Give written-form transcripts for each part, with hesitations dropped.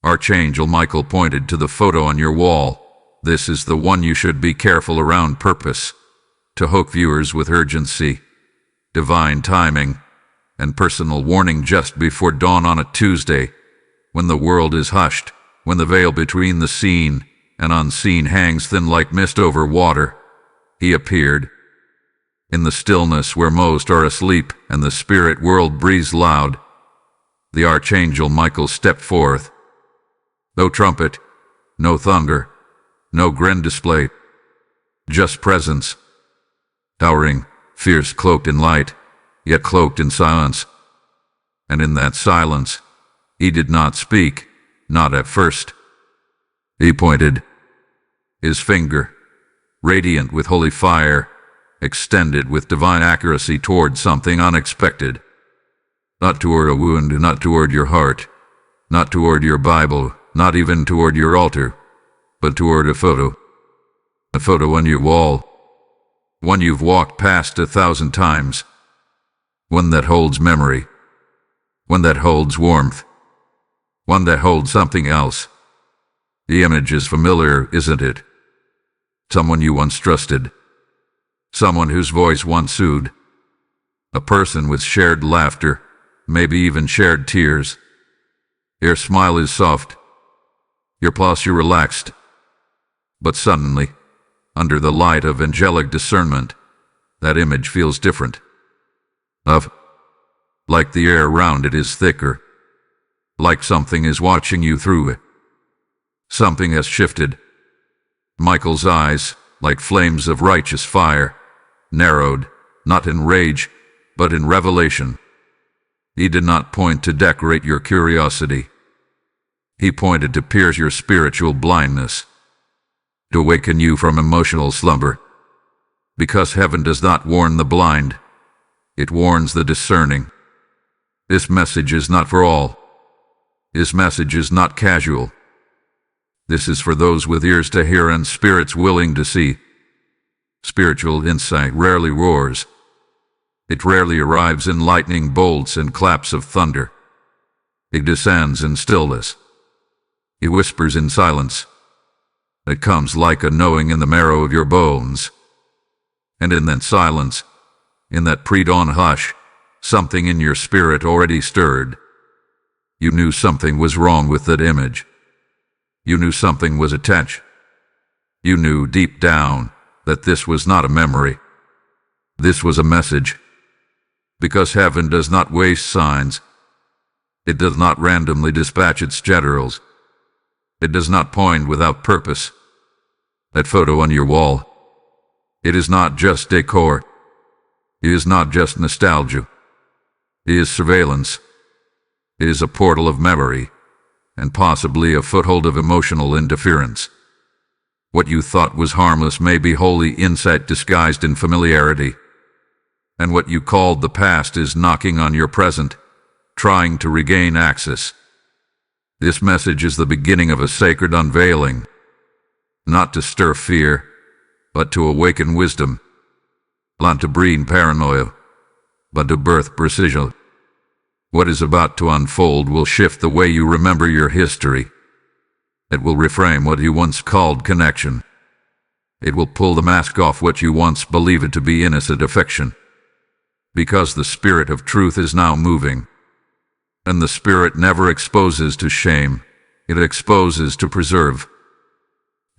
Archangel Michael pointed to the photo on your wall. This is the one you should be careful around purpose, to hook viewers with urgency, divine timing, and personal warning just before dawn on a Tuesday, when the world is hushed, when the veil between the seen and unseen hangs thin like mist over water. He appeared. In the stillness where most are asleep and the spirit world breathes loud, the Archangel Michael stepped forth. No trumpet, no thunder, no grand display, just presence, towering, fierce, cloaked in light, yet cloaked in silence. And in that silence, he did not speak, not at first. He pointed. His finger, radiant with holy fire, extended with divine accuracy toward something unexpected. Not toward a wound, not toward your heart, not toward your Bible, not even toward your altar, but toward a photo. A photo on your wall. One you've walked past 1,000 times. One that holds memory. One that holds warmth. One that holds something else. The image is familiar, isn't it? Someone you once trusted. Someone whose voice once soothed. A person with shared laughter, maybe even shared tears. Your smile is soft. Your posture relaxed. But suddenly, under the light of angelic discernment, that image feels different. Like the air around it is thicker. Like something is watching you through it. Something has shifted. Michael's eyes, like flames of righteous fire, narrowed, not in rage, but in revelation. He did not point to decorate your curiosity. He pointed to pierce your spiritual blindness, to awaken you from emotional slumber. Because heaven does not warn the blind, it warns the discerning. This message is not for all. This message is not casual. This is for those with ears to hear and spirits willing to see. Spiritual insight rarely roars. It rarely arrives in lightning bolts and claps of thunder. It descends in stillness. It whispers in silence. It comes like a knowing in the marrow of your bones. And in that silence, in that pre-dawn hush, something in your spirit already stirred. You knew something was wrong with that image. You knew something was attached. You knew deep down that this was not a memory. This was a message. Because heaven does not waste signs. It does not randomly dispatch its generals. It does not point without purpose. That photo on your wall, it is not just decor. It is not just nostalgia. It is surveillance. It is a portal of memory, and possibly a foothold of emotional interference. What you thought was harmless may be holy insight disguised in familiarity. And what you called the past is knocking on your present, trying to regain access. This message is the beginning of a sacred unveiling, not to stir fear, but to awaken wisdom, not to breed paranoia, but to birth precision. What is about to unfold will shift the way you remember your history. It will reframe what you once called connection. It will pull the mask off what you once believed to be innocent affection. Because the spirit of truth is now moving. And the spirit never exposes to shame, it exposes to preserve.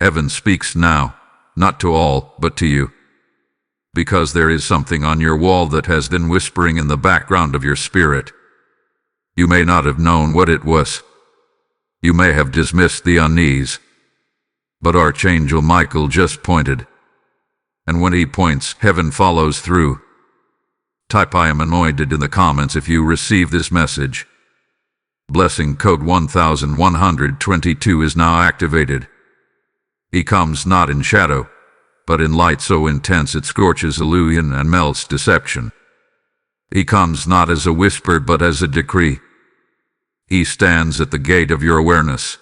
Heaven speaks now, not to all, but to you. Because there is something on your wall that has been whispering in the background of your spirit. You may not have known what it was. You may have dismissed the unease. But Archangel Michael just pointed. And when he points, heaven follows through. Type I am anointed in the comments if you receive this message. Blessing code 1122 is now activated. He comes not in shadow, but in light so intense it scorches illusion and melts deception. He comes not as a whisper but as a decree. He stands at the gate of your awareness,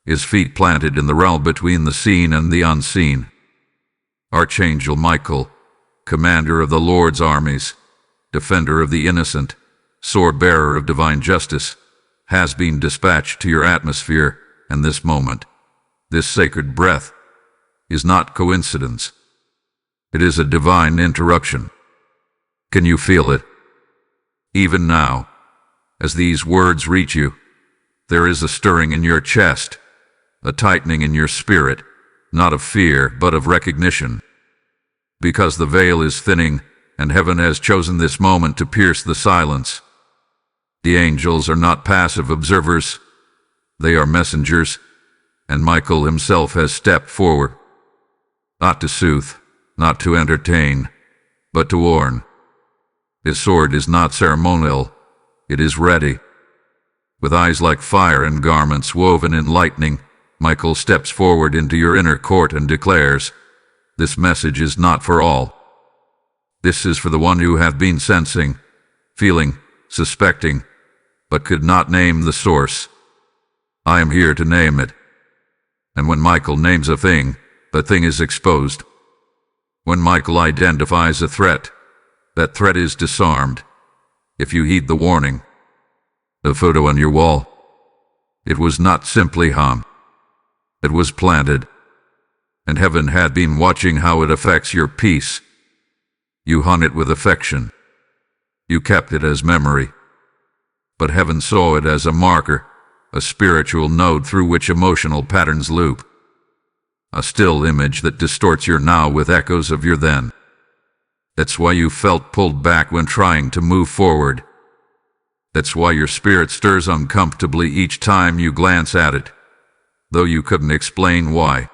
his feet planted in the realm between the seen and the unseen. Archangel Michael, commander of the Lord's armies, defender of the innocent, sword-bearer of divine justice, has been dispatched to your atmosphere, and this moment, this sacred breath, is not coincidence. It is a divine interruption. Can you feel it? Even now, as these words reach you, there is a stirring in your chest, a tightening in your spirit, not of fear, but of recognition. Because the veil is thinning, and heaven has chosen this moment to pierce the silence. The angels are not passive observers. They are messengers, and Michael himself has stepped forward. Not to soothe, not to entertain, but to warn. His sword is not ceremonial, it is ready. With eyes like fire and garments woven in lightning, Michael steps forward into your inner court and declares, "This message is not for all. This is for the one who hath been sensing, feeling, suspecting, but could not name the source. I am here to name it." And when Michael names a thing, the thing is exposed. When Michael identifies a threat, that threat is disarmed. If you heed the warning, the photo on your wall, it was not simply hung. It was planted, and heaven had been watching how it affects your peace. You hung it with affection. You kept it as memory. But heaven saw it as a marker, a spiritual node through which emotional patterns loop. A still image that distorts your now with echoes of your then. That's why you felt pulled back when trying to move forward. That's why your spirit stirs uncomfortably each time you glance at it, though you couldn't explain why.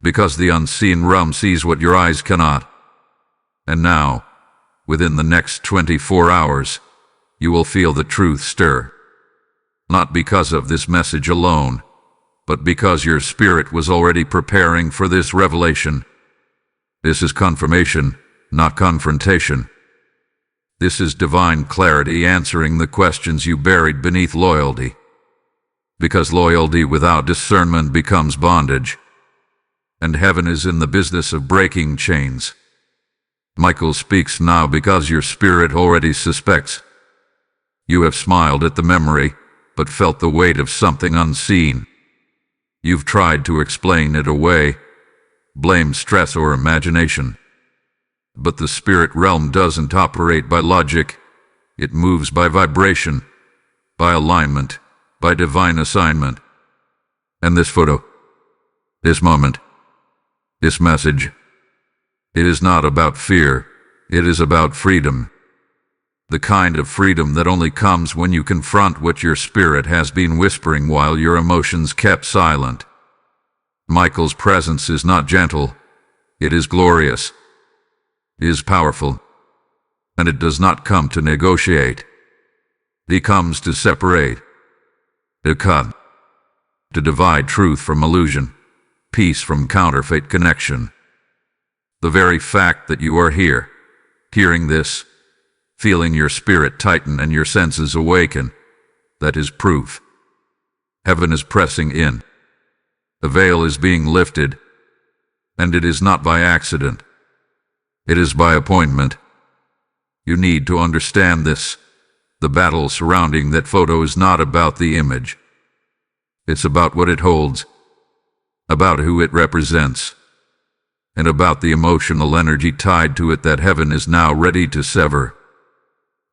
Because the unseen realm sees what your eyes cannot. And now, within the next 24 hours, you will feel the truth stir. Not because of this message alone, but because your spirit was already preparing for this revelation. This is confirmation, not confrontation. This is divine clarity answering the questions you buried beneath loyalty. Because loyalty without discernment becomes bondage. And heaven is in the business of breaking chains. Michael speaks now because your spirit already suspects. You have smiled at the memory, but felt the weight of something unseen. You've tried to explain it away, blame stress or imagination. But the spirit realm doesn't operate by logic. It moves by vibration, by alignment, by divine assignment. And this photo, this moment, this message, it is not about fear, it is about freedom. The kind of freedom that only comes when you confront what your spirit has been whispering while your emotions kept silent. Michael's presence is not gentle, it is glorious. It is powerful, and it does not come to negotiate. He comes to separate, to cut, to divide truth from illusion, peace from counterfeit connection. The very fact that you are here, hearing this, feeling your spirit tighten and your senses awaken, that is proof. Heaven is pressing in. The veil is being lifted, and it is not by accident. It is by appointment. You need to understand this. The battle surrounding that photo is not about the image. It's about what it holds, about who it represents, and about the emotional energy tied to it that heaven is now ready to sever.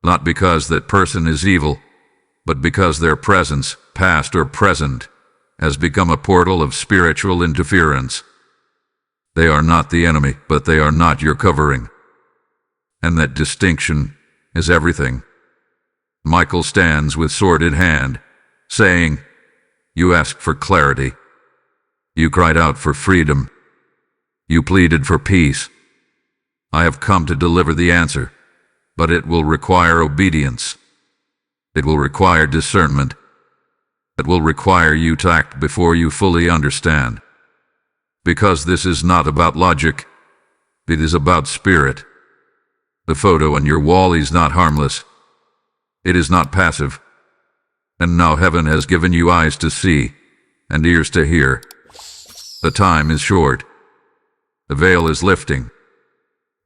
Not because that person is evil, but because their presence, past or present, has become a portal of spiritual interference. They are not the enemy, but they are not your covering. And that distinction is everything. Michael stands with sword in hand, saying, "You asked for clarity. You cried out for freedom. You pleaded for peace. I have come to deliver the answer, but it will require obedience. It will require discernment. It will require you to act before you fully understand. Because this is not about logic, it is about spirit. The photo on your wall is not harmless. It is not passive. And now heaven has given you eyes to see and ears to hear. The time is short. The veil is lifting.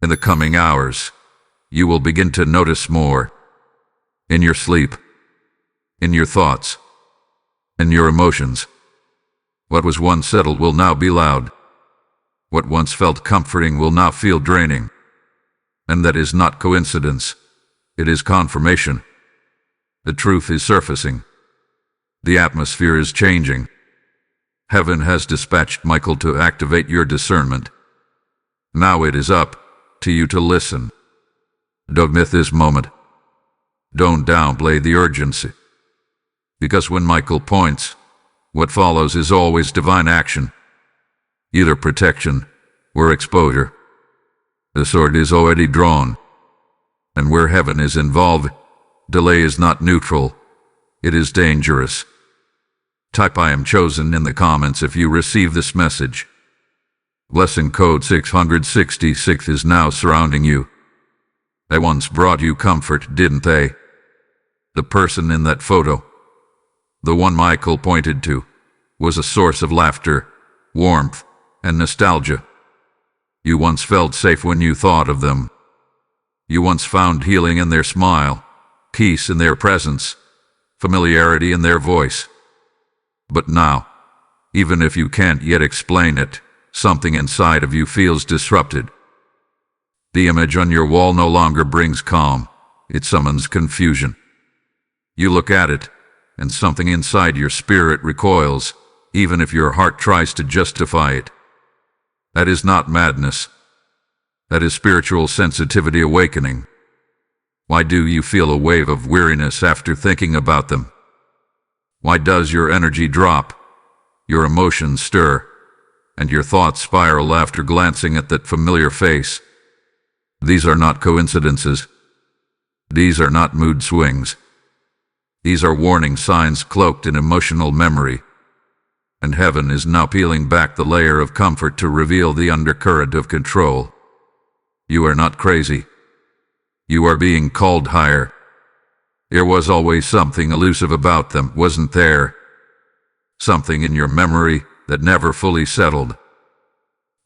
In the coming hours, you will begin to notice more. In your sleep, in your thoughts, in your emotions. What was once settled will now be loud. What once felt comforting will now feel draining. And that is not coincidence. It is confirmation. The truth is surfacing. The atmosphere is changing. Heaven has dispatched Michael to activate your discernment. Now it is up to you to listen. Don't miss this moment. Don't downplay the urgency. Because when Michael points, what follows is always divine action. Either protection or exposure. The sword is already drawn. And where heaven is involved, delay is not neutral. It is dangerous. Type "I am chosen" in the comments if you receive this message. Blessing code 666 is now surrounding you. They once brought you comfort, didn't they? The person in that photo, the one Michael pointed to, was a source of laughter, warmth, and nostalgia. You once felt safe when you thought of them. You once found healing in their smile, peace in their presence, familiarity in their voice. But now, even if you can't yet explain it, something inside of you feels disrupted. The image on your wall no longer brings calm, it summons confusion. You look at it, and something inside your spirit recoils, even if your heart tries to justify it. That is not madness. That is spiritual sensitivity awakening. Why do you feel a wave of weariness after thinking about them? Why does your energy drop, your emotions stir, and your thoughts spiral after glancing at that familiar face? These are not coincidences. These are not mood swings. These are warning signs cloaked in emotional memory. And heaven is now peeling back the layer of comfort to reveal the undercurrent of control. You are not crazy. You are being called higher. There was always something elusive about them, wasn't there? Something in your memory that never fully settled.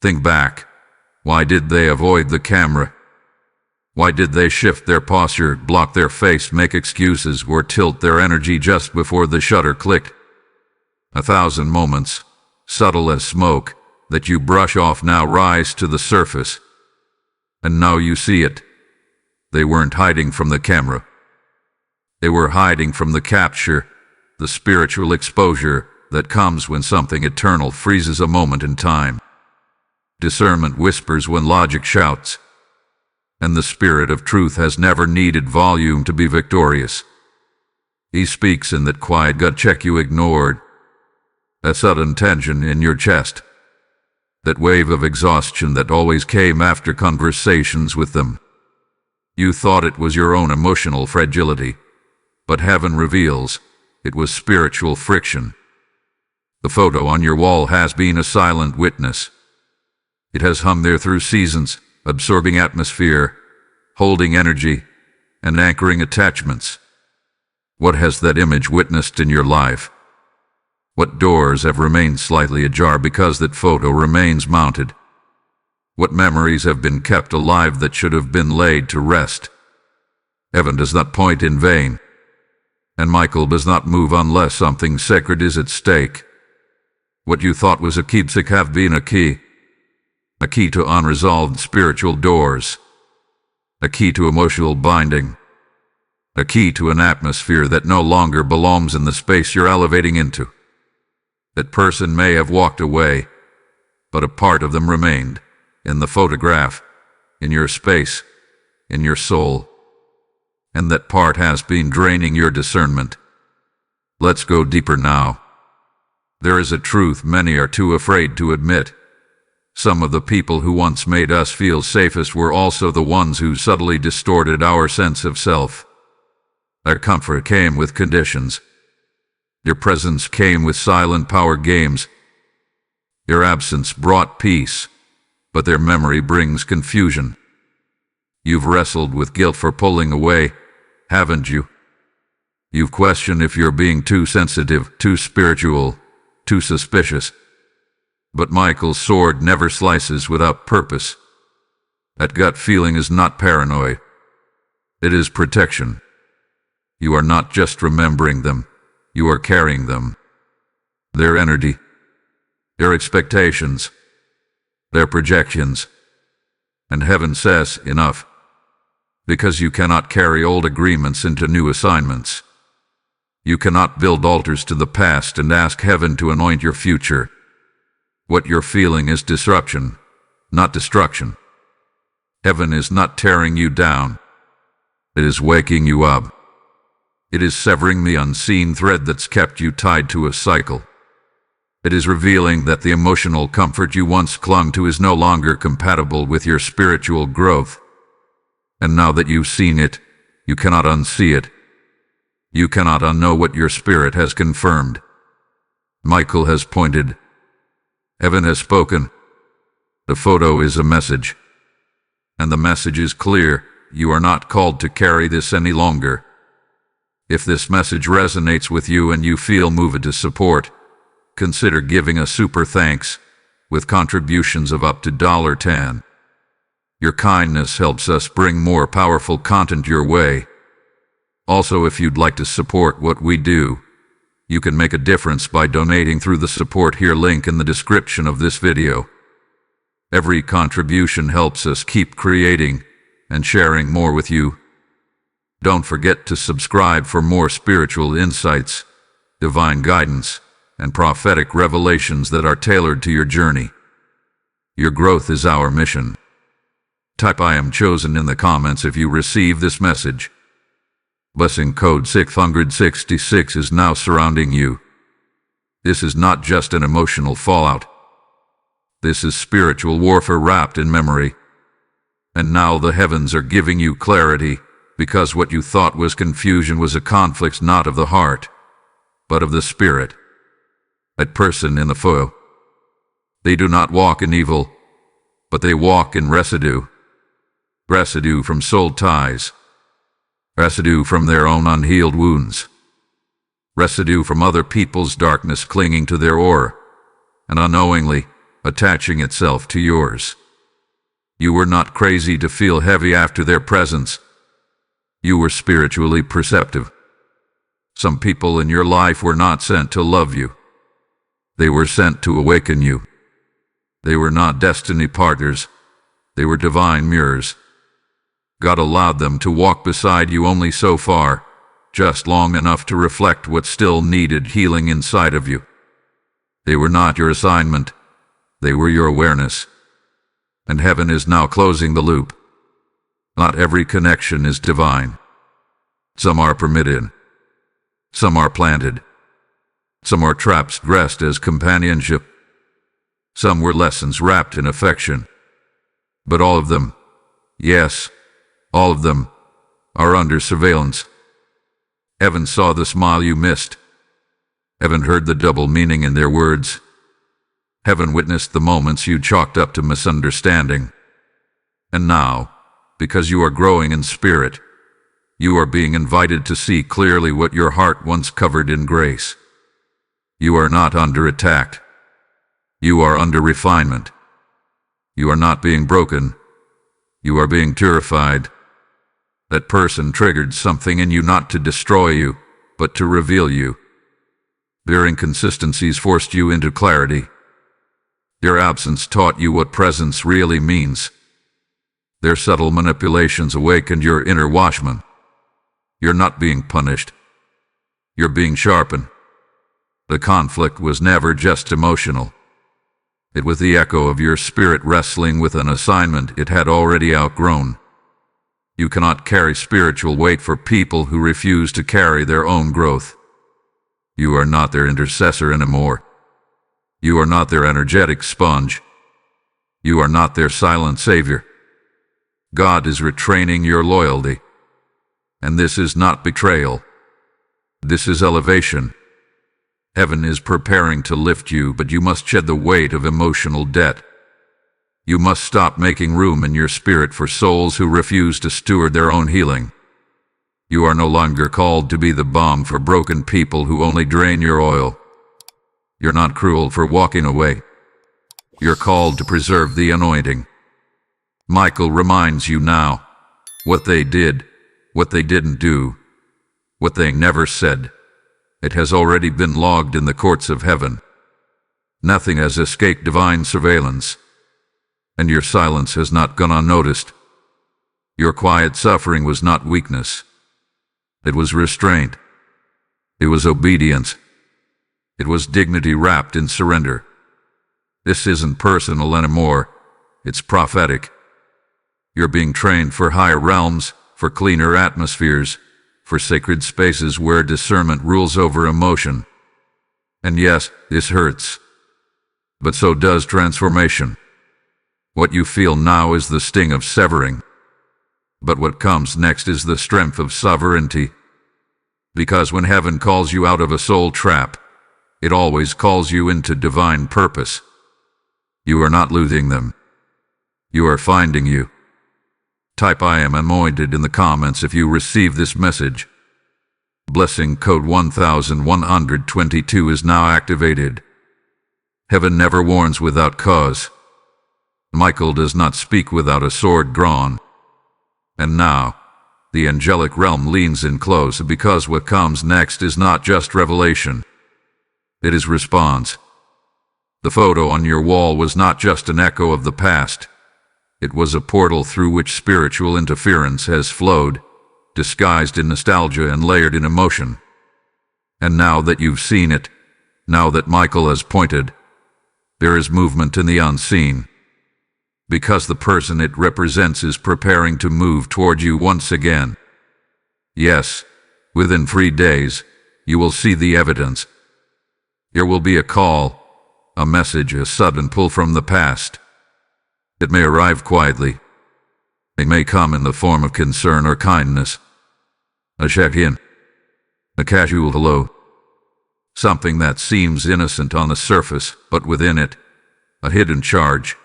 Think back. Why did they avoid the camera? Why did they shift their posture, block their face, make excuses, or tilt their energy just before the shutter clicked? 1,000 moments, subtle as smoke, that you brush off now rise to the surface. And now you see it. They weren't hiding from the camera. They were hiding from the capture, the spiritual exposure that comes when something eternal freezes a moment in time. Discernment whispers when logic shouts. And the spirit of truth has never needed volume to be victorious. He speaks in that quiet gut check you ignored. That sudden tension in your chest. That wave of exhaustion that always came after conversations with them. You thought it was your own emotional fragility, but heaven reveals it was spiritual friction. The photo on your wall has been a silent witness. It has hung there through seasons, absorbing atmosphere, holding energy, and anchoring attachments. What has that image witnessed in your life? What doors have remained slightly ajar because that photo remains mounted? What memories have been kept alive that should have been laid to rest? Heaven does not point in vain, and Michael does not move unless something sacred is at stake. What you thought was a keepsake have been a key to unresolved spiritual doors, a key to emotional binding, a key to an atmosphere that no longer belongs in the space you're elevating into. That person may have walked away, but a part of them remained, in the photograph, in your space, in your soul. And that part has been draining your discernment. Let's go deeper now. There is a truth many are too afraid to admit. Some of the people who once made us feel safest were also the ones who subtly distorted our sense of self. Their comfort came with conditions. Their presence came with silent power games. Their absence brought peace, but their memory brings confusion. You've wrestled with guilt for pulling away, haven't you? You've questioned if you're being too sensitive, too spiritual, too suspicious. But Michael's sword never slices without purpose. That gut feeling is not paranoid. It is protection. You are not just remembering them, you are carrying them. Their energy, their expectations, their projections. And heaven says, enough. Because you cannot carry old agreements into new assignments. You cannot build altars to the past and ask heaven to anoint your future. What you're feeling is disruption, not destruction. Heaven is not tearing you down. It is waking you up. It is severing the unseen thread that's kept you tied to a cycle. It is revealing that the emotional comfort you once clung to is no longer compatible with your spiritual growth. And now that you've seen it, you cannot unsee it. You cannot unknow what your spirit has confirmed. Michael has pointed. Heaven has spoken. The photo is a message. And the message is clear. You are not called to carry this any longer. If this message resonates with you and you feel moved to support, consider giving a super thanks with contributions of up to $10. Your kindness helps us bring more powerful content your way. Also, if you'd like to support what we do, you can make a difference by donating through the support here link in the description of this video. Every contribution helps us keep creating and sharing more with you. Don't forget to subscribe for more spiritual insights, divine guidance, and prophetic revelations that are tailored to your journey. Your growth is our mission. Type "I am chosen" in the comments if you receive this message. Blessing code 666 is now surrounding you. This is not just an emotional fallout. This is spiritual warfare wrapped in memory. And now the heavens are giving you clarity, because what you thought was confusion was a conflict not of the heart, but of the spirit. That person in the photo. They do not walk in evil, but they walk in residue. Residue from soul ties. Residue from their own unhealed wounds. Residue from other people's darkness clinging to their aura, and unknowingly attaching itself to yours. You were not crazy to feel heavy after their presence. You were spiritually perceptive. Some people in your life were not sent to love you. They were sent to awaken you. They were not destiny partners. They were divine mirrors. God allowed them to walk beside you only so far, just long enough to reflect what still needed healing inside of you. They were not your assignment. They were your awareness. And heaven is now closing the loop. Not every connection is divine. Some are permitted. Some are planted. Some are traps dressed as companionship. Some were lessons wrapped in affection. But all of them, yes, all of them, are under surveillance. Heaven saw the smile you missed. Heaven heard the double meaning in their words. Heaven witnessed the moments you chalked up to misunderstanding. And now, because you are growing in spirit, you are being invited to see clearly what your heart once covered in grace. You are not under attack. You are under refinement. You are not being broken. You are being purified. That person triggered something in you not to destroy you, but to reveal you. Their inconsistencies forced you into clarity. Their absence taught you what presence really means. Their subtle manipulations awakened your inner watchman. You're not being punished. You're being sharpened. The conflict was never just emotional. It was the echo of your spirit wrestling with an assignment it had already outgrown. You cannot carry spiritual weight for people who refuse to carry their own growth. You are not their intercessor anymore. You are not their energetic sponge. You are not their silent savior. God is retraining your loyalty. And this is not betrayal. This is elevation. Heaven is preparing to lift you, but you must shed the weight of emotional debt. You must stop making room in your spirit for souls who refuse to steward their own healing. You are no longer called to be the balm for broken people who only drain your oil. You're not cruel for walking away. You're called to preserve the anointing. Michael reminds you now what they did, what they didn't do, what they never said. It has already been logged in the courts of heaven. Nothing has escaped divine surveillance, and your silence has not gone unnoticed. Your quiet suffering was not weakness. It was restraint. It was obedience. It was dignity wrapped in surrender. This isn't personal anymore. It's prophetic. You're being trained for higher realms, for cleaner atmospheres, for sacred spaces where discernment rules over emotion. And yes, this hurts. But so does transformation. What you feel now is the sting of severing. But what comes next is the strength of sovereignty. Because when heaven calls you out of a soul trap, it always calls you into divine purpose. You are not losing them. You are finding you. Type I am anointed in the comments if you receive this message. Blessing code 1122 is now activated. Heaven never warns without cause. Michael does not speak without a sword drawn. And now, the angelic realm leans in close because what comes next is not just revelation. It is response. The photo on your wall was not just an echo of the past. It was a portal through which spiritual interference has flowed, disguised in nostalgia and layered in emotion. And now that you've seen it, now that Michael has pointed, there is movement in the unseen. Because the person it represents is preparing to move toward you once again. Yes, within 3 days, you will see the evidence. There will be a call, a message, a sudden pull from the past. It may arrive quietly. It may come in the form of concern or kindness. A check-in. A casual hello. Something that seems innocent on the surface, but within it, a hidden charge.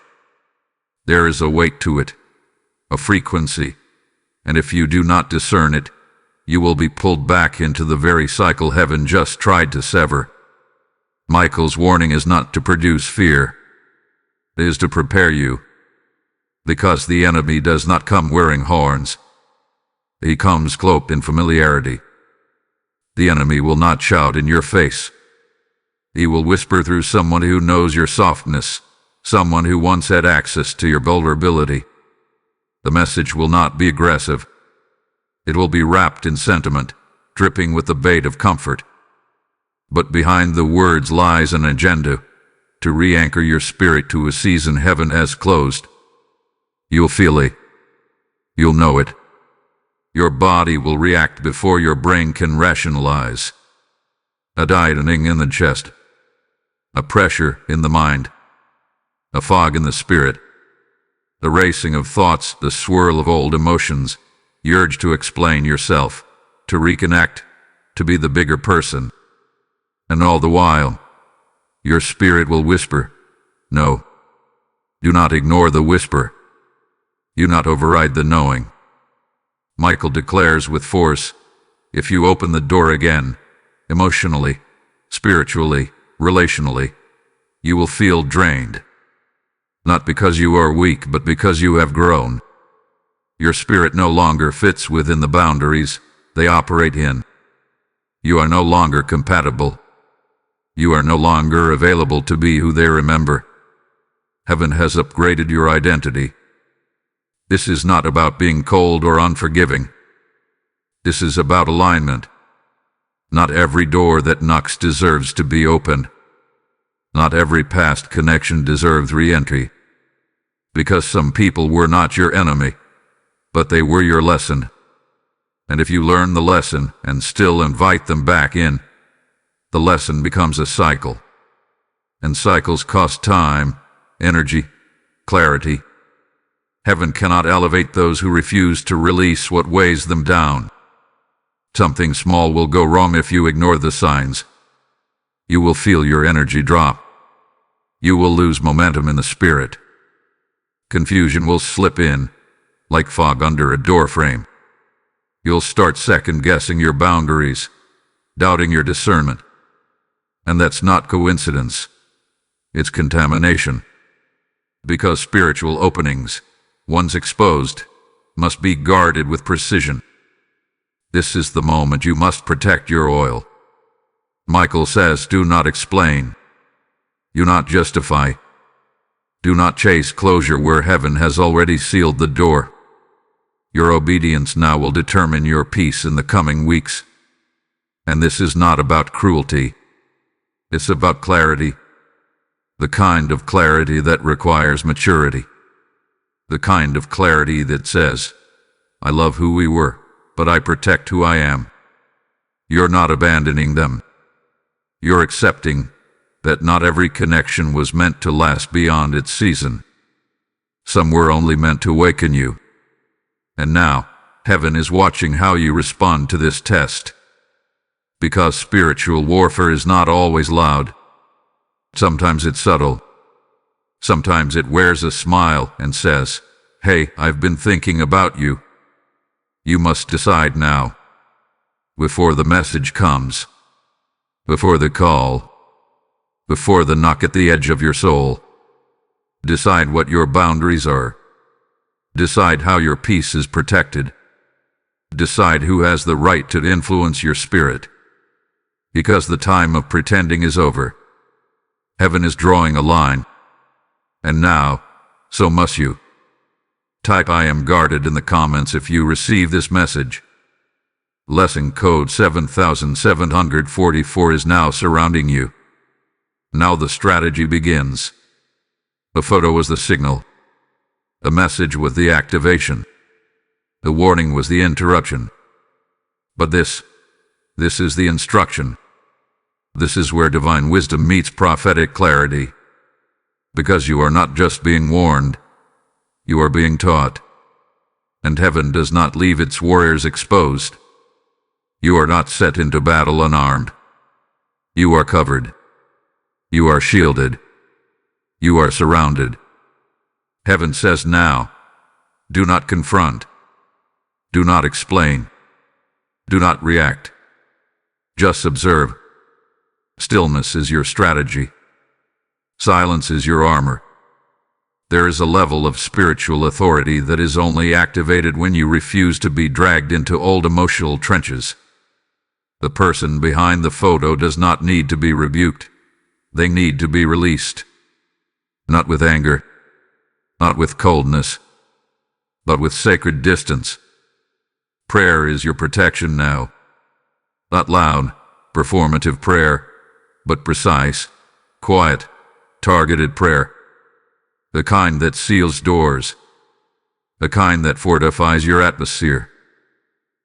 There is a weight to it, a frequency, and if you do not discern it, you will be pulled back into the very cycle heaven just tried to sever. Michael's warning is not to produce fear. It is to prepare you. Because the enemy does not come wearing horns. He comes cloaked in familiarity. The enemy will not shout in your face. He will whisper through someone who knows your softness, someone who once had access to your vulnerability. The message will not be aggressive. It will be wrapped in sentiment, dripping with the bait of comfort. But behind the words lies an agenda, to re-anchor your spirit to a season heaven has closed. You'll feel it. You'll know it. Your body will react before your brain can rationalize. A tightening in the chest. A pressure in the mind. A fog in the spirit. The racing of thoughts, the swirl of old emotions, the urge to explain yourself, to reconnect, to be the bigger person. And all the while, your spirit will whisper, no. Do not ignore the whisper. Do not override the knowing. Michael declares with force, if you open the door again, emotionally, spiritually, relationally, you will feel drained. Not because you are weak, but because you have grown. Your spirit no longer fits within the boundaries they operate in. You are no longer compatible. You are no longer available to be who they remember. Heaven has upgraded your identity. This is not about being cold or unforgiving. This is about alignment. Not every door that knocks deserves to be opened. Not every past connection deserves re-entry. Because some people were not your enemy, but they were your lesson. And if you learn the lesson and still invite them back in, the lesson becomes a cycle. And cycles cost time, energy, clarity. Heaven cannot elevate those who refuse to release what weighs them down. Something small will go wrong if you ignore the signs. You will feel your energy drop. You will lose momentum in the spirit. Confusion will slip in, like fog under a doorframe. You'll start second-guessing your boundaries, doubting your discernment. And that's not coincidence. It's contamination. Because spiritual openings, once exposed, must be guarded with precision. This is the moment you must protect your oil. Michael says, do not explain. Do not justify. Do not chase closure where heaven has already sealed the door. Your obedience now will determine your peace in the coming weeks. And this is not about cruelty. It's about clarity. The kind of clarity that requires maturity. The kind of clarity that says, I love who we were, but I protect who I am. You're not abandoning them. You're accepting that not every connection was meant to last beyond its season. Some were only meant to awaken you. And now, heaven is watching how you respond to this test. Because spiritual warfare is not always loud. Sometimes it's subtle. Sometimes it wears a smile and says, hey, I've been thinking about you. You must decide now. Before the message comes. Before the call. Before the knock at the edge of your soul. Decide what your boundaries are. Decide how your peace is protected. Decide who has the right to influence your spirit. Because the time of pretending is over. Heaven is drawing a line. And now, so must you. Type I am guarded in the comments if you receive this message. Lesson code 7744 is now surrounding you. Now the strategy begins. A photo was the signal. A message was the activation. The warning was the interruption. But this is the instruction. This is where divine wisdom meets prophetic clarity. Because you are not just being warned, you are being taught. And heaven does not leave its warriors exposed. You are not set into battle unarmed. You are covered. You are shielded. You are surrounded. Heaven says now, do not confront. Do not explain. Do not react. Just observe. Stillness is your strategy. Silence is your armor. There is a level of spiritual authority that is only activated when you refuse to be dragged into old emotional trenches. The person behind the photo does not need to be rebuked. They need to be released. Not with anger, not with coldness, but with sacred distance. Prayer is your protection now. Not loud, performative prayer, but precise, quiet, targeted prayer. The kind that seals doors. The kind that fortifies your atmosphere.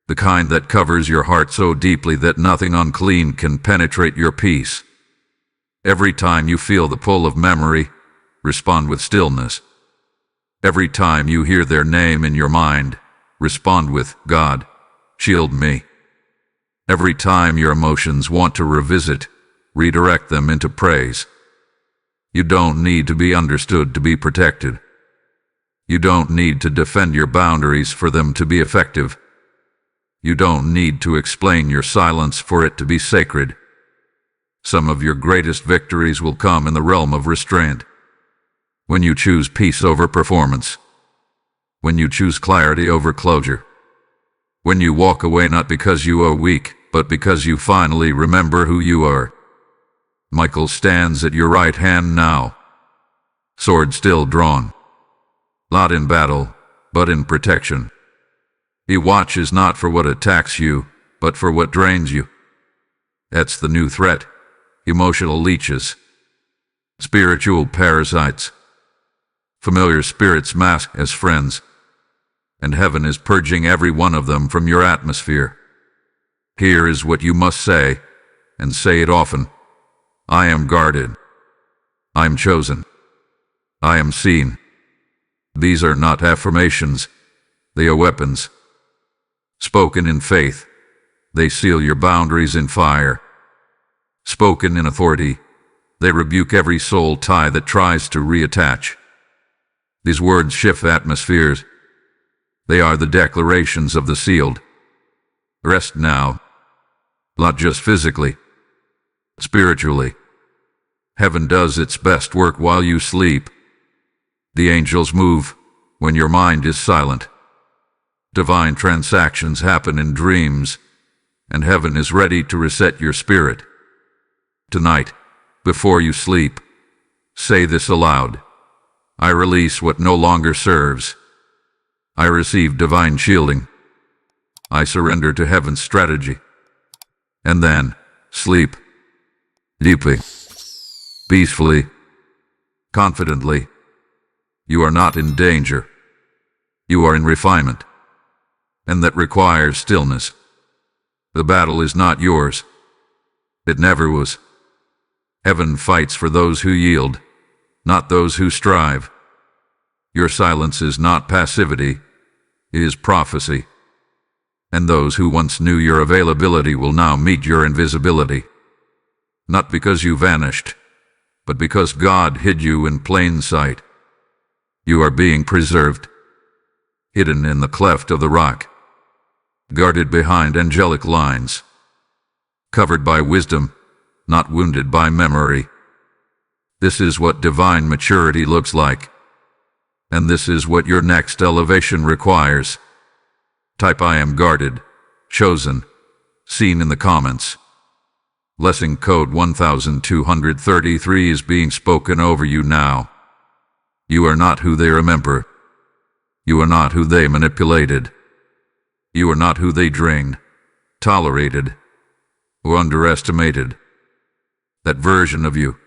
The kind that covers your heart so deeply that nothing unclean can penetrate your peace. Every time you feel the pull of memory, respond with stillness. Every time you hear their name in your mind, respond with, God, shield me. Every time your emotions want to revisit, redirect them into praise. You don't need to be understood to be protected. You don't need to defend your boundaries for them to be effective. You don't need to explain your silence for it to be sacred. Some of your greatest victories will come in the realm of restraint. When you choose peace over performance. When you choose clarity over closure. When you walk away not because you are weak, but because you finally remember who you are. Michael stands at your right hand now. Sword still drawn. Not in battle, but in protection. He watches not for what attacks you, but for what drains you. That's the new threat. Emotional leeches. Spiritual parasites. Familiar spirits masked as friends. And heaven is purging every one of them from your atmosphere. Here is what you must say, and say it often. I am guarded. I am chosen. I am seen. These are not affirmations. They are weapons. Spoken in faith, they seal your boundaries in fire. Spoken in authority, they rebuke every soul tie that tries to reattach. These words shift atmospheres. They are the declarations of the sealed. Rest now, not just physically, spiritually. Heaven does its best work while you sleep. The angels move when your mind is silent. Divine transactions happen in dreams, and heaven is ready to reset your spirit. Tonight, before you sleep, say this aloud. I release what no longer serves. I receive divine shielding. I surrender to heaven's strategy. And then, sleep. Deeply. Peacefully. Confidently. You are not in danger. You are in refinement. And that requires stillness. The battle is not yours. It never was. Heaven fights for those who yield, not those who strive. Your silence is not passivity, it is prophecy. And those who once knew your availability will now meet your invisibility. Not because you vanished, but because God hid you in plain sight. You are being preserved, hidden in the cleft of the rock, guarded behind angelic lines, covered by wisdom, not wounded by memory. This is what divine maturity looks like. And this is what your next elevation requires. Type I am guarded, chosen, seen in the comments. Blessing code 1233 is being spoken over you now. You are not who they remember. You are not who they manipulated. You are not who they drained, tolerated, or underestimated. That version of you,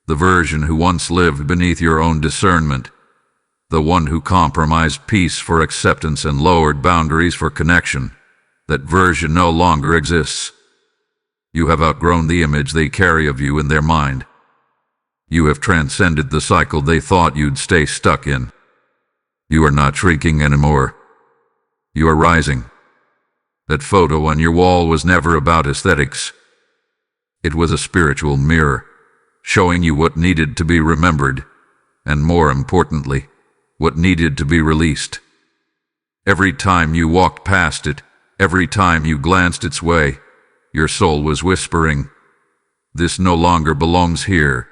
the version who once lived beneath your own discernment, the one who compromised peace for acceptance and lowered boundaries for connection, that version no longer exists. You have outgrown the image they carry of you in their mind. You have transcended the cycle they thought you'd stay stuck in. You are not shrinking anymore. You are rising. That photo on your wall was never about aesthetics. It was a spiritual mirror, showing you what needed to be remembered, and more importantly, what needed to be released. Every time you walked past it, every time you glanced its way, your soul was whispering, "This no longer belongs here."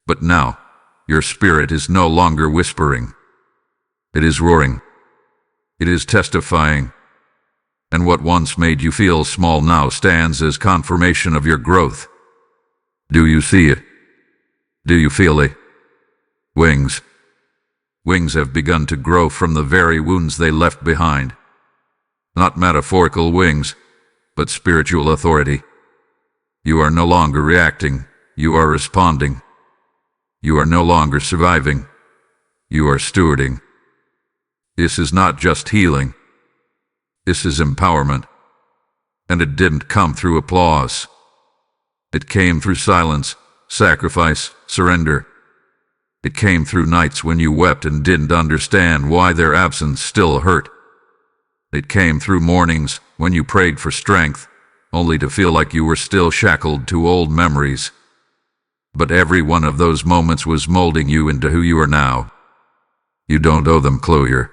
But now, your spirit is no longer whispering. It is roaring. It is testifying. And what once made you feel small now stands as confirmation of your growth. Do you see it? Do you feel it? Wings. Wings have begun to grow from the very wounds they left behind. Not metaphorical wings, but spiritual authority. You are no longer reacting, you are responding. You are no longer surviving, you are stewarding. This is not just healing. This is empowerment. And it didn't come through applause. It came through silence, sacrifice, surrender. It came through nights when you wept and didn't understand why their absence still hurt. It came through mornings when you prayed for strength, only to feel like you were still shackled to old memories. But every one of those moments was molding you into who you are now. You don't owe them closure.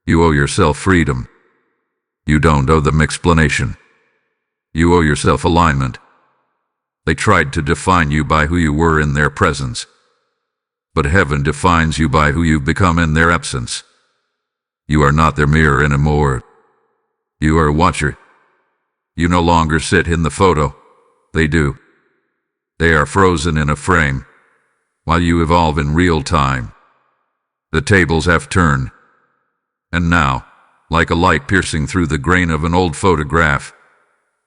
You owe yourself freedom. You don't owe them explanation. You owe yourself alignment. They tried to define you by who you were in their presence. But heaven defines you by who you've become in their absence. You are not their mirror anymore. You are a watcher. You no longer sit in the photo. They do. They are frozen in a frame, while you evolve in real time. The tables have turned. And now, like a light piercing through the grain of an old photograph,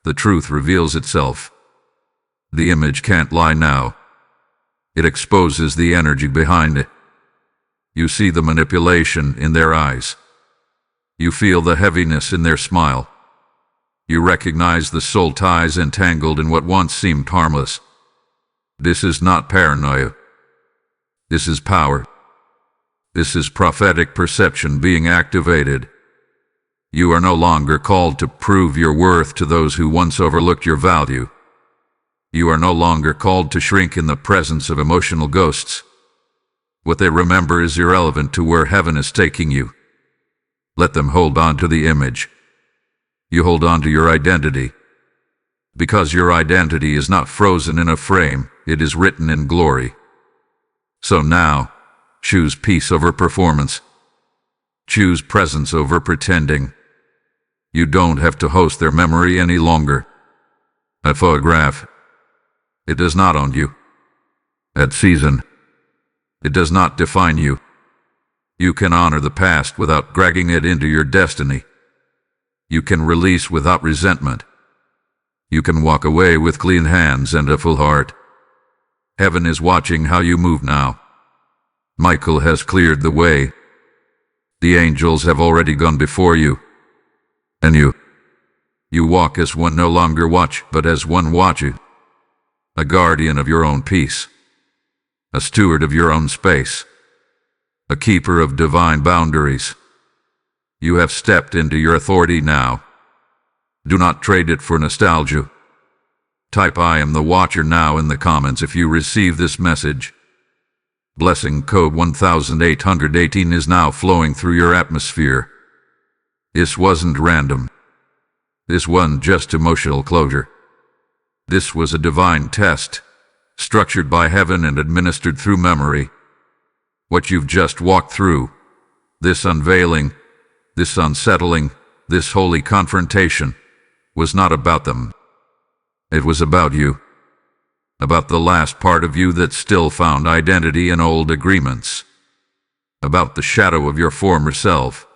the truth reveals itself. The image can't lie now. It exposes the energy behind it. You see the manipulation in their eyes. You feel the heaviness in their smile. You recognize the soul ties entangled in what once seemed harmless. This is not paranoia. This is power. This is prophetic perception being activated. You are no longer called to prove your worth to those who once overlooked your value. You are no longer called to shrink in the presence of emotional ghosts. What they remember is irrelevant to where heaven is taking you. Let them hold on to the image. You hold on to your identity. Because your identity is not frozen in a frame, it is written in glory. So now, choose peace over performance. Choose presence over pretending. You don't have to host their memory any longer. A photograph. It does not own you. At season. It does not define you. You can honor the past without dragging it into your destiny. You can release without resentment. You can walk away with clean hands and a full heart. Heaven is watching how you move now. Michael has cleared the way. The angels have already gone before you. And you walk as one no longer watch, but as one watching. A guardian of your own peace. A steward of your own space. A keeper of divine boundaries. You have stepped into your authority now. Do not trade it for nostalgia. Type "I am the Watcher" now in the comments if you receive this message. Blessing code 1818 is now flowing through your atmosphere. This wasn't random. This wasn't just emotional closure. This was a divine test, structured by heaven and administered through memory. What you've just walked through, this unveiling, this unsettling, this holy confrontation, was not about them. It was about you. About the last part of you that still found identity in old agreements. About the shadow of your former self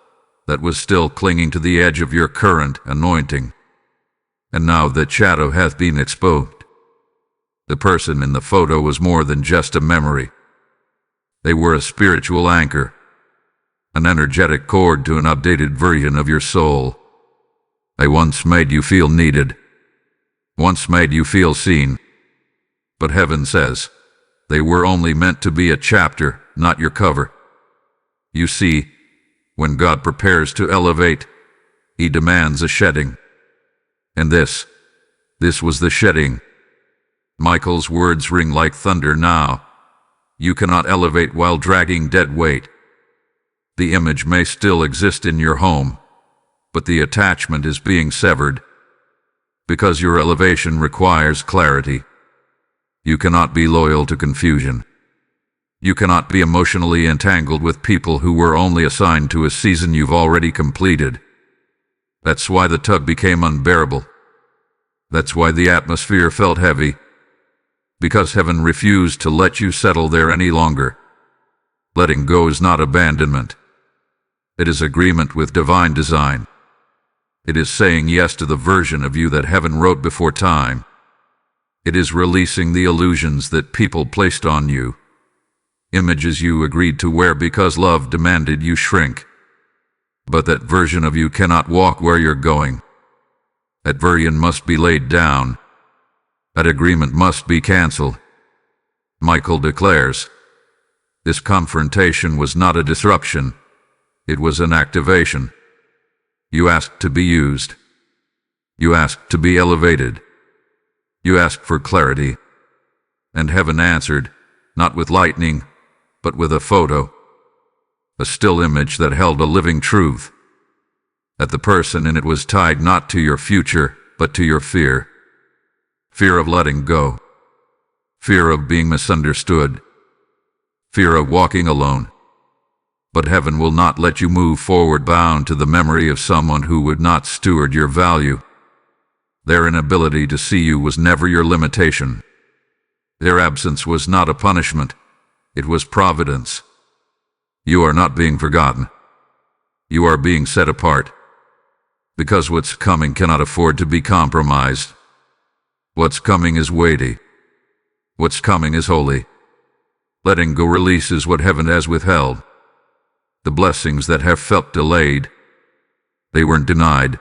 that was still clinging to the edge of your current anointing. And now that shadow hath been exposed. The person in the photo was more than just a memory. They were a spiritual anchor, an energetic cord to an updated version of your soul. They once made you feel needed, once made you feel seen. But heaven says, they were only meant to be a chapter, not your cover. You see, when God prepares to elevate, He demands a shedding. And this was the shedding. Michael's words ring like thunder now. You cannot elevate while dragging dead weight. The image may still exist in your home, but the attachment is being severed. Because your elevation requires clarity. You cannot be loyal to confusion. You cannot be emotionally entangled with people who were only assigned to a season you've already completed. That's why the tug became unbearable. That's why the atmosphere felt heavy. Because heaven refused to let you settle there any longer. Letting go is not abandonment. It is agreement with divine design. It is saying yes to the version of you that heaven wrote before time. It is releasing the illusions that people placed on you. Images you agreed to wear because love demanded you shrink. But that version of you cannot walk where you're going. That version must be laid down. That agreement must be canceled. Michael declares, this confrontation was not a disruption. It was an activation. You asked to be used. You asked to be elevated. You asked for clarity. And heaven answered, not with lightning, but with a photo. A still image that held a living truth. That the person in it was tied not to your future, but to your fear. Fear of letting go. Fear of being misunderstood. Fear of walking alone. But heaven will not let you move forward bound to the memory of someone who would not steward your value. Their inability to see you was never your limitation. Their absence was not a punishment. It was providence. You are not being forgotten. You are being set apart. Because what's coming cannot afford to be compromised. What's coming is weighty. What's coming is holy. Letting go releases what heaven has withheld. The blessings that have felt delayed, they weren't denied.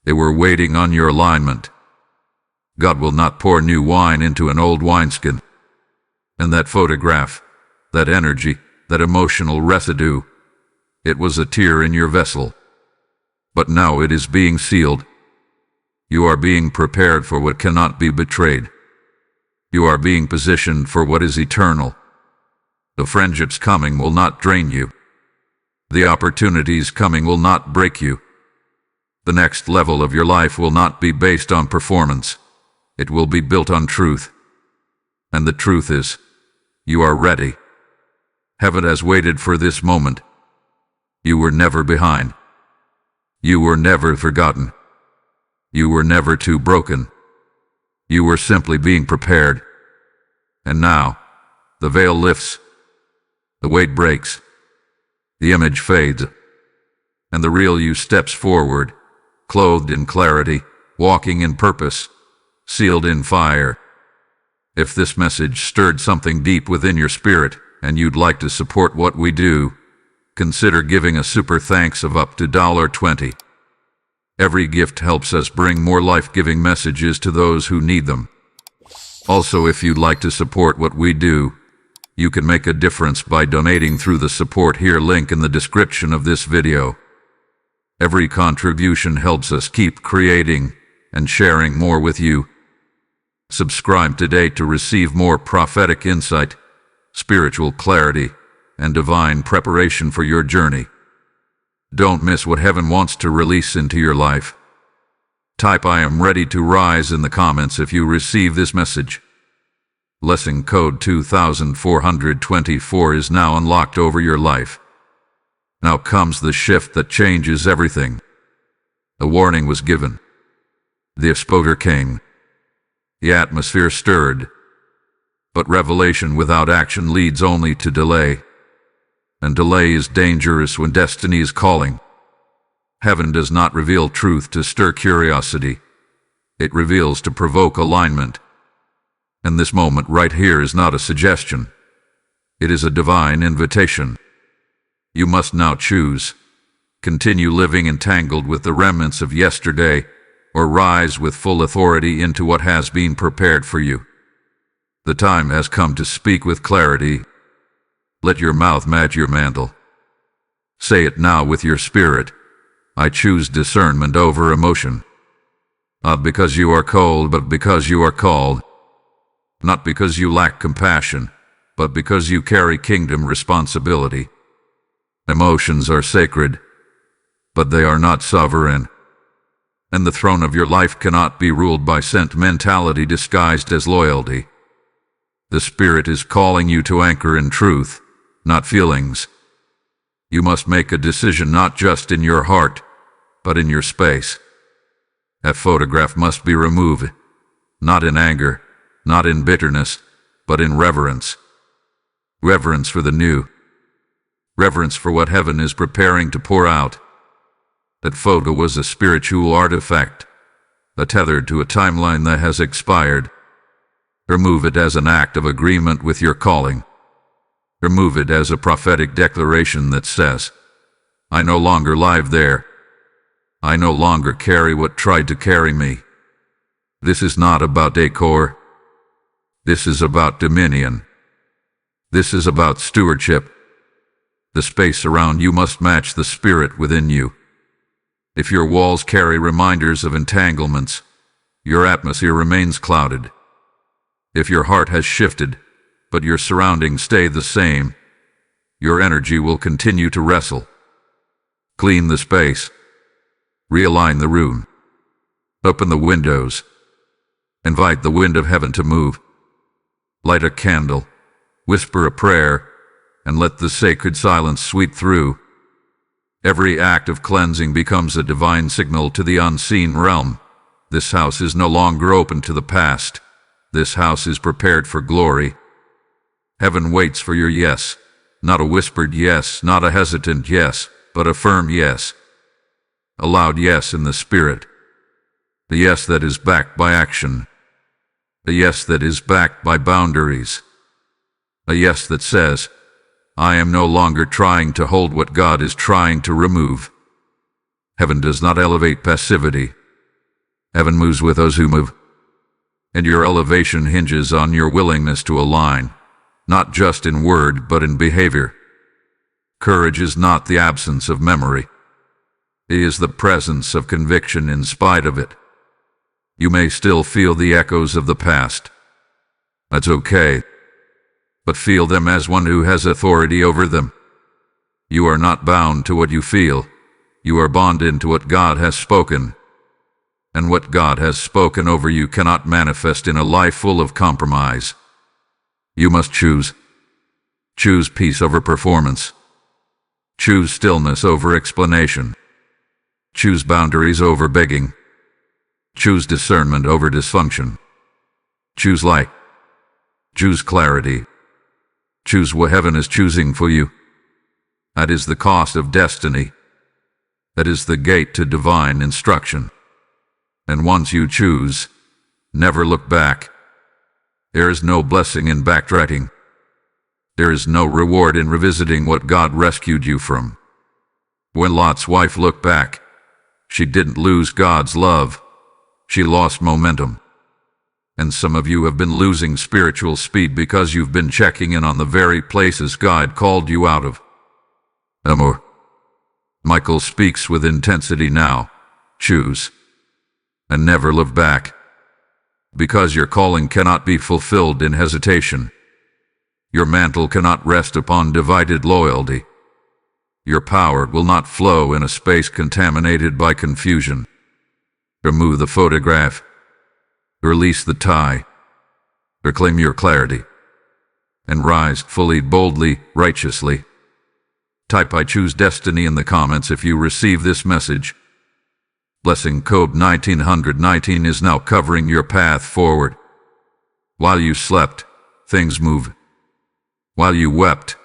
They were waiting on your alignment. God will not pour new wine into an old wineskin. And that photograph, that energy, that emotional residue, it was a tear in your vessel. But now it is being sealed. You are being prepared for what cannot be betrayed. You are being positioned for what is eternal. The friendships coming will not drain you. The opportunities coming will not break you. The next level of your life will not be based on performance. It will be built on truth. And the truth is, you are ready. Heaven has waited for this moment. You were never behind. You were never forgotten. You were never too broken. You were simply being prepared. And now, the veil lifts, the weight breaks, the image fades, and the real you steps forward, clothed in clarity, walking in purpose, sealed in fire. If this message stirred something deep within your spirit and you'd like to support what we do, consider giving a super thanks of up to $20. Every gift helps us bring more life-giving messages to those who need them. Also, if you'd like to support what we do, you can make a difference by donating through the Support Here link in the description of this video. Every contribution helps us keep creating and sharing more with you. Subscribe today to receive more prophetic insight, spiritual clarity, and divine preparation for your journey. Don't miss what heaven wants to release into your life. Type "I am ready to rise" in the comments if you receive this message. Blessing code 2424 is now unlocked over your life. Now comes the shift that changes everything. A warning was given. The exposure came. The atmosphere stirred. But revelation without action leads only to delay. And delay is dangerous when destiny is calling. Heaven does not reveal truth to stir curiosity. It reveals to provoke alignment. And this moment right here is not a suggestion. It is a divine invitation. You must now choose. Continue living entangled with the remnants of yesterday, or rise with full authority into what has been prepared for you. The time has come to speak with clarity. Let your mouth match your mantle. Say it now with your spirit. I choose discernment over emotion. Not because you are cold, but because you are called. Not because you lack compassion, but because you carry kingdom responsibility. Emotions are sacred, but they are not sovereign. And the throne of your life cannot be ruled by sentimentality disguised as loyalty. The Spirit is calling you to anchor in truth, not feelings. You must make a decision not just in your heart, but in your space. That photograph must be removed, not in anger, not in bitterness, but in reverence. Reverence for the new. Reverence for what heaven is preparing to pour out. That photo was a spiritual artifact, tethered to a timeline that has expired. Remove it as an act of agreement with your calling. Remove it as a prophetic declaration that says, I no longer live there. I no longer carry what tried to carry me. This is not about decor. This is about dominion. This is about stewardship. The space around you must match the spirit within you. If your walls carry reminders of entanglements, your atmosphere remains clouded. If your heart has shifted, but your surroundings stay the same, your energy will continue to wrestle. Clean the space. Realign the room. Open the windows. Invite the wind of heaven to move. Light a candle. Whisper a prayer, and let the sacred silence sweep through. Every act of cleansing becomes a divine signal to the unseen realm. This house is no longer open to the past. This house is prepared for glory. Heaven waits for your yes. Not a whispered yes, not a hesitant yes, but a firm yes. A loud yes in the spirit. The yes that is backed by action. A yes that is backed by boundaries. A yes that says, I am no longer trying to hold what God is trying to remove. Heaven does not elevate passivity. Heaven moves with those who move. And your elevation hinges on your willingness to align, not just in word but in behavior. Courage is not the absence of memory. It is the presence of conviction in spite of it. You may still feel the echoes of the past. That's okay. But feel them as one who has authority over them. You are not bound to what you feel. You are bonded to what God has spoken. And what God has spoken over you cannot manifest in a life full of compromise. You must choose. Choose peace over performance. Choose stillness over explanation. Choose boundaries over begging. Choose discernment over dysfunction. Choose light. Choose clarity. Choose what heaven is choosing for you. That is the cost of destiny. That is the gate to divine instruction. And once you choose, never look back. There is no blessing in backtracking. There is no reward in revisiting what God rescued you from. When Lot's wife looked back, she didn't lose God's love. She lost momentum. And some of you have been losing spiritual speed because you've been checking in on the very places God called you out of. Amor. Michael speaks with intensity now. Choose. And never look back. Because your calling cannot be fulfilled in hesitation. Your mantle cannot rest upon divided loyalty. Your power will not flow in a space contaminated by confusion. Remove the photograph. Release the tie. Reclaim your clarity. And rise fully, boldly, righteously. Type "I choose destiny" in the comments if you receive this message. Blessing code 1919 is now covering your path forward. While you slept, things moved. While you wept,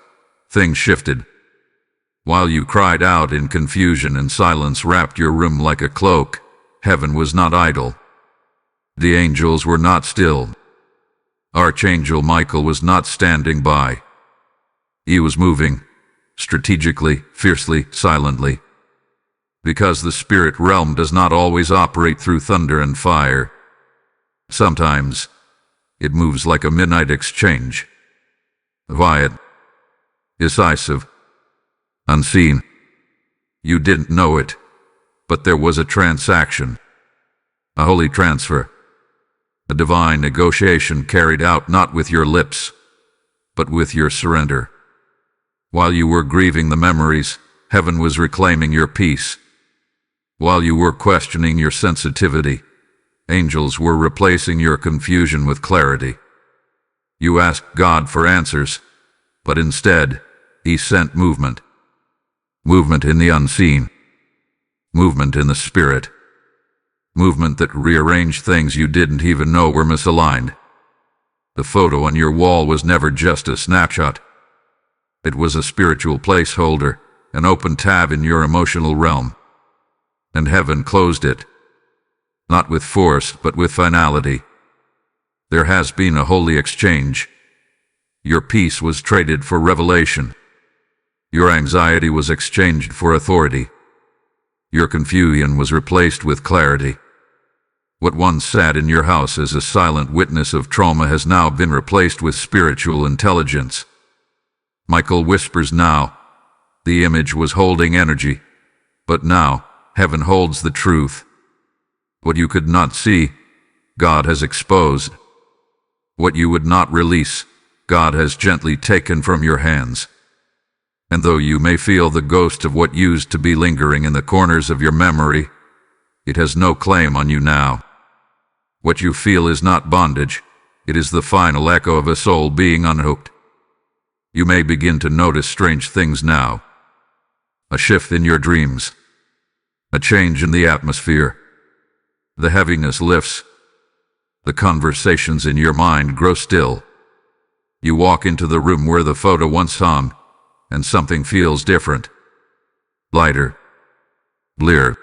things shifted. While you cried out in confusion and silence wrapped your room like a cloak, heaven was not idle. The angels were not still. Archangel Michael was not standing by. He was moving, strategically, fiercely, silently. Because the spirit realm does not always operate through thunder and fire. Sometimes, it moves like a midnight exchange. Quiet. Decisive. Unseen. You didn't know it, but there was a transaction. A holy transfer. A divine negotiation carried out not with your lips, but with your surrender. While you were grieving the memories, heaven was reclaiming your peace. While you were questioning your sensitivity, angels were replacing your confusion with clarity. You asked God for answers, but instead, He sent movement. Movement in the unseen. Movement in the spirit. Movement that rearranged things you didn't even know were misaligned. The photo on your wall was never just a snapshot. It was a spiritual placeholder, an open tab in your emotional realm. And heaven closed it. Not with force, but with finality. There has been a holy exchange. Your peace was traded for revelation. Your anxiety was exchanged for authority. Your confusion was replaced with clarity. What once sat in your house as a silent witness of trauma has now been replaced with spiritual intelligence. Michael whispers now. The image was holding energy, but now, heaven holds the truth. What you could not see, God has exposed. What you would not release, God has gently taken from your hands. And though you may feel the ghost of what used to be lingering in the corners of your memory, it has no claim on you now. What you feel is not bondage, it is the final echo of a soul being unhooked. You may begin to notice strange things now. A shift in your dreams. A change in the atmosphere. The heaviness lifts. The conversations in your mind grow still. You walk into the room where the photo once hung, and something feels different. Lighter. Clearer.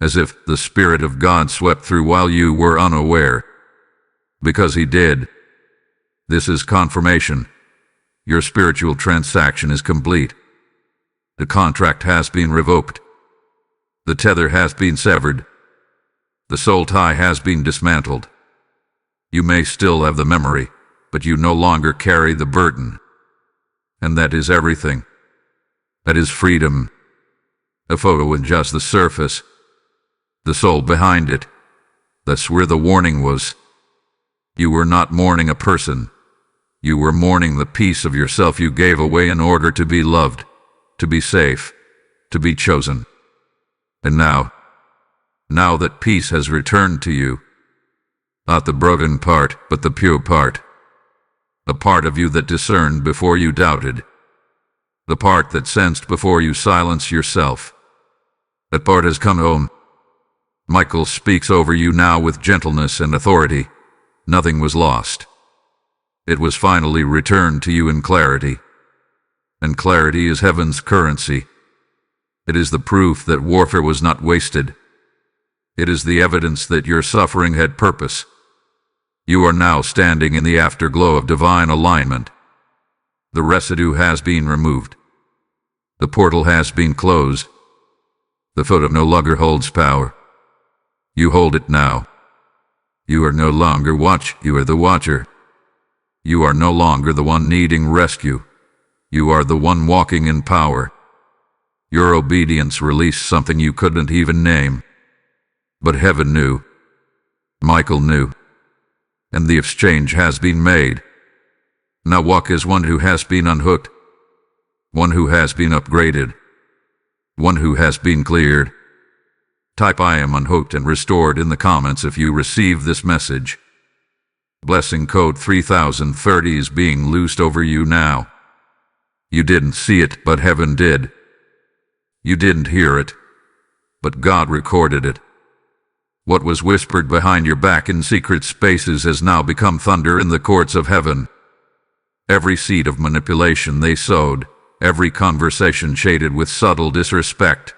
As if the Spirit of God swept through while you were unaware. Because He did. This is confirmation. Your spiritual transaction is complete. The contract has been revoked. The tether has been severed. The soul tie has been dismantled. You may still have the memory, but you no longer carry the burden. And that is everything. That is freedom. A photo is just the surface. The soul behind it. That's where the warning was. You were not mourning a person. You were mourning the piece of yourself you gave away in order to be loved, to be safe, to be chosen. And now that peace has returned to you, not the broken part, but the pure part, the part of you that discerned before you doubted, The part that sensed before you silence yourself. That part has come home. Michael speaks over you now with gentleness and authority. Nothing was lost. It was finally returned to you in clarity. And clarity is heaven's currency. It is the proof that warfare was not wasted. It is the evidence that your suffering had purpose. You are now standing in the afterglow of divine alignment. The residue has been removed. The portal has been closed. The photo no longer holds power. You hold it now. You are no longer you are the watcher. You are no longer the one needing rescue. You are the one walking in power. Your obedience released something you couldn't even name. But heaven knew. Michael knew. And the exchange has been made. Now walk as one who has been unhooked. One who has been upgraded. One who has been cleared. Type "I am unhooked" and restored in the comments if you receive this message. Blessing code 3030 is being loosed over you now. You didn't see it, but heaven did. You didn't hear it, but God recorded it. What was whispered behind your back in secret spaces has now become thunder in the courts of heaven. Every seed of manipulation they sowed, every conversation shaded with subtle disrespect,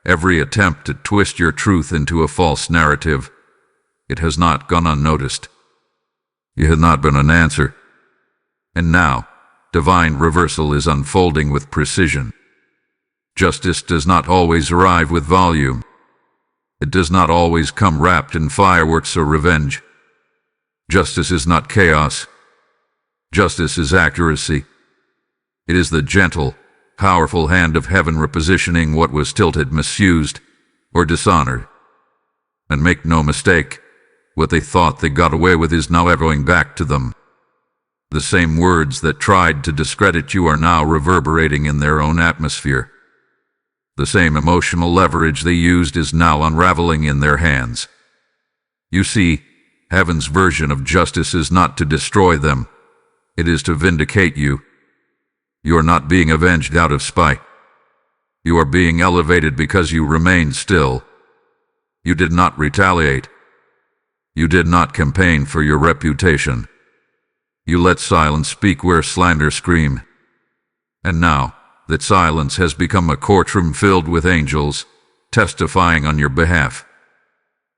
every attempt to twist your truth into a false narrative, it has not gone unnoticed. You had not been an answer. And now, divine reversal is unfolding with precision. Justice does not always arrive with volume. It does not always come wrapped in fireworks or revenge. Justice is not chaos. Justice is accuracy. It is the gentle, powerful hand of heaven repositioning what was tilted, misused, or dishonored. And make no mistake, what they thought they got away with is now echoing back to them. The same words that tried to discredit you are now reverberating in their own atmosphere. The same emotional leverage they used is now unraveling in their hands. You see, heaven's version of justice is not to destroy them. It is to vindicate you. You are not being avenged out of spite. You are being elevated because you remained still. You did not retaliate. You did not campaign for your reputation. You let silence speak where slander screamed. And now, that silence has become a courtroom filled with angels, testifying on your behalf.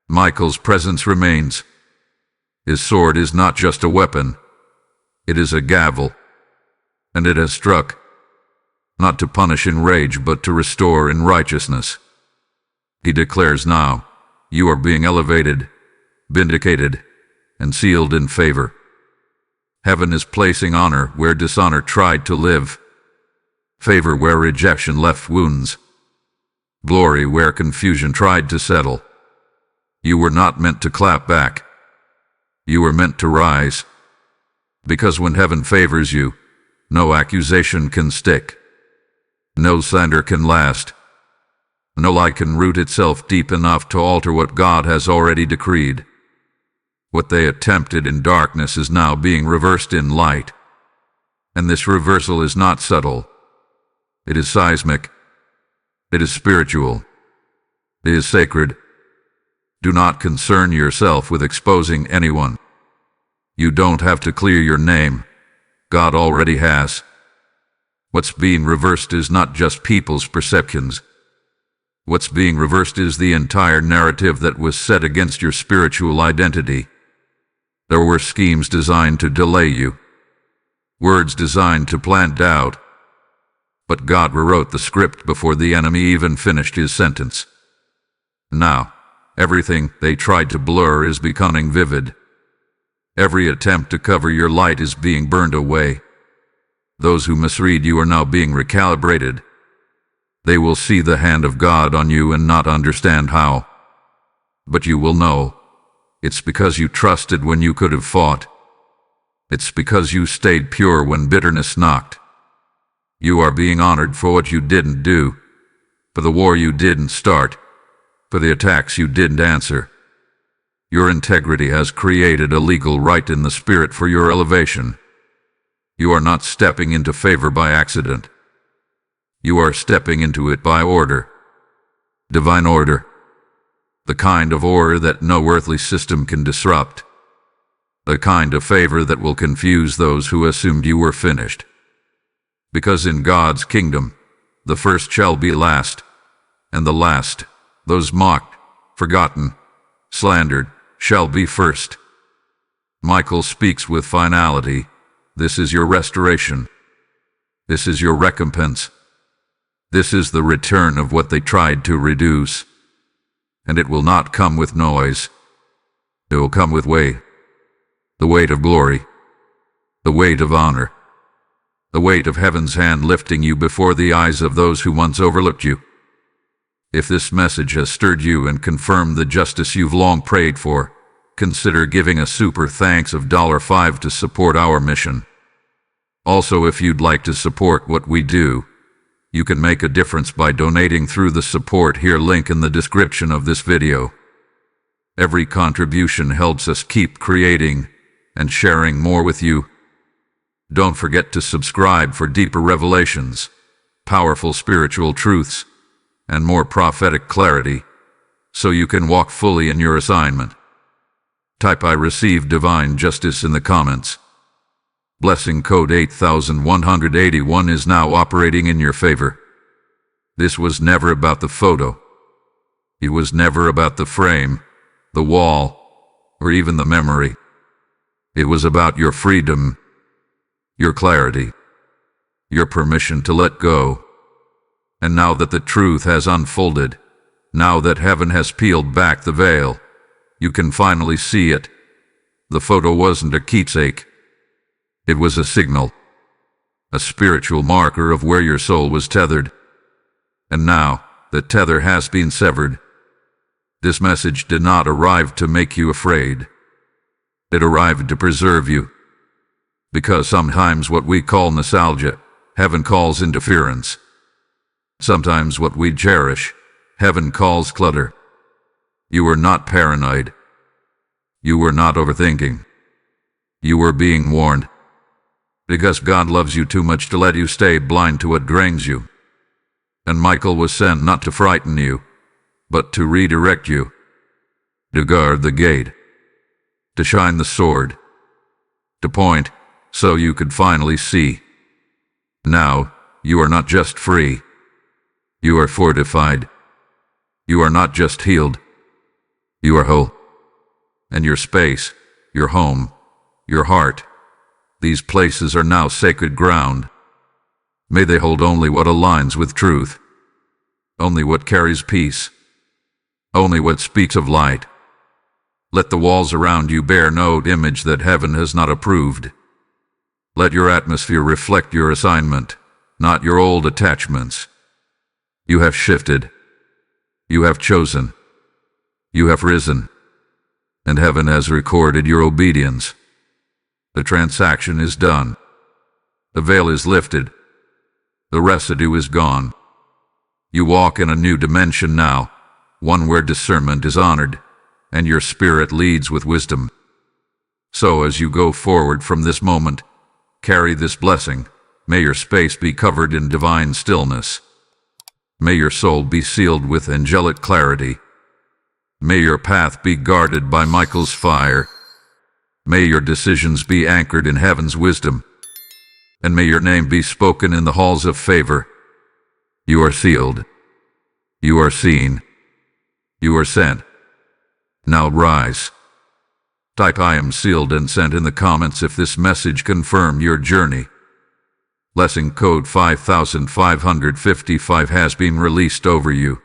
Michael's presence remains. His sword is not just a weapon. It is a gavel. And it has struck, not to punish in rage, but to restore in righteousness. He declares now, you are being elevated, vindicated, and sealed in favor. Heaven is placing honor where dishonor tried to live, favor where rejection left wounds, glory where confusion tried to settle. You were not meant to clap back. You were meant to rise. Because when heaven favors you, no accusation can stick. No slander can last. No lie can root itself deep enough to alter what God has already decreed. What they attempted in darkness is now being reversed in light. And this reversal is not subtle. It is seismic. It is spiritual. It is sacred. Do not concern yourself with exposing anyone. You don't have to clear your name. God already has. What's being reversed is not just people's perceptions. What's being reversed is the entire narrative that was set against your spiritual identity. There were schemes designed to delay you, words designed to plant doubt. But God rewrote the script before the enemy even finished his sentence. Now, everything they tried to blur is becoming vivid. Every attempt to cover your light is being burned away. Those who misread you are now being recalibrated. They will see the hand of God on you and not understand how. But you will know. It's because you trusted when you could have fought. It's because you stayed pure when bitterness knocked. You are being honored for what you didn't do, for the war you didn't start, for the attacks you didn't answer. Your integrity has created a legal right in the spirit for your elevation. You are not stepping into favor by accident. You are stepping into it by order. Divine order. The kind of order that no earthly system can disrupt. The kind of favor that will confuse those who assumed you were finished. Because in God's kingdom, the first shall be last, and the last, those mocked, forgotten, slandered, shall be first. Michael speaks with finality. This is your restoration. This is your recompense. This is the return of what they tried to reduce. And it will not come with noise. It will come with weight. The weight of glory. The weight of honor. The weight of heaven's hand lifting you before the eyes of those who once overlooked you. If this message has stirred you and confirmed the justice you've long prayed for, consider giving a super thanks of $5 to support our mission. Also, if you'd like to support what we do, you can make a difference by donating through the support here link in the description of this video. Every contribution helps us keep creating and sharing more with you. Don't forget to subscribe for deeper revelations, powerful spiritual truths, and more prophetic clarity, so you can walk fully in your assignment. Type I receive divine justice in the comments. Blessing code 8181 is now operating in your favor. This was never about the photo. It was never about the frame, the wall, or even the memory. It was about your freedom, your clarity, your permission to let go. And now that the truth has unfolded, now that heaven has peeled back the veil, you can finally see it. The photo wasn't a keepsake. It was a signal, a spiritual marker of where your soul was tethered. And now, the tether has been severed. This message did not arrive to make you afraid. It arrived to preserve you. Because sometimes what we call nostalgia, heaven calls interference. Sometimes what we cherish, heaven calls clutter. You were not paranoid. You were not overthinking. You were being warned. Because God loves you too much to let you stay blind to what drains you. And Michael was sent not to frighten you, but to redirect you. To guard the gate. To shine the sword. To point, so you could finally see. Now, you are not just free. You are fortified. You are not just healed. You are whole. And your space, your home, your heart, these places are now sacred ground. May they hold only what aligns with truth. Only what carries peace. Only what speaks of light. Let the walls around you bear no image that heaven has not approved. Let your atmosphere reflect your assignment, not your old attachments. You have shifted. You have chosen. You have risen. And heaven has recorded your obedience. The transaction is done. The veil is lifted. The residue is gone. You walk in a new dimension now, one where discernment is honored, and your spirit leads with wisdom. So as you go forward from this moment, carry this blessing. May your space be covered in divine stillness. May your soul be sealed with angelic clarity. May your path be guarded by Michael's fire. May your decisions be anchored in heaven's wisdom. And may your name be spoken in the halls of favor. You are sealed. You are seen. You are sent. Now rise. Type I am sealed and sent in the comments if this message confirmed your journey. Blessing code 5555 has been released over you.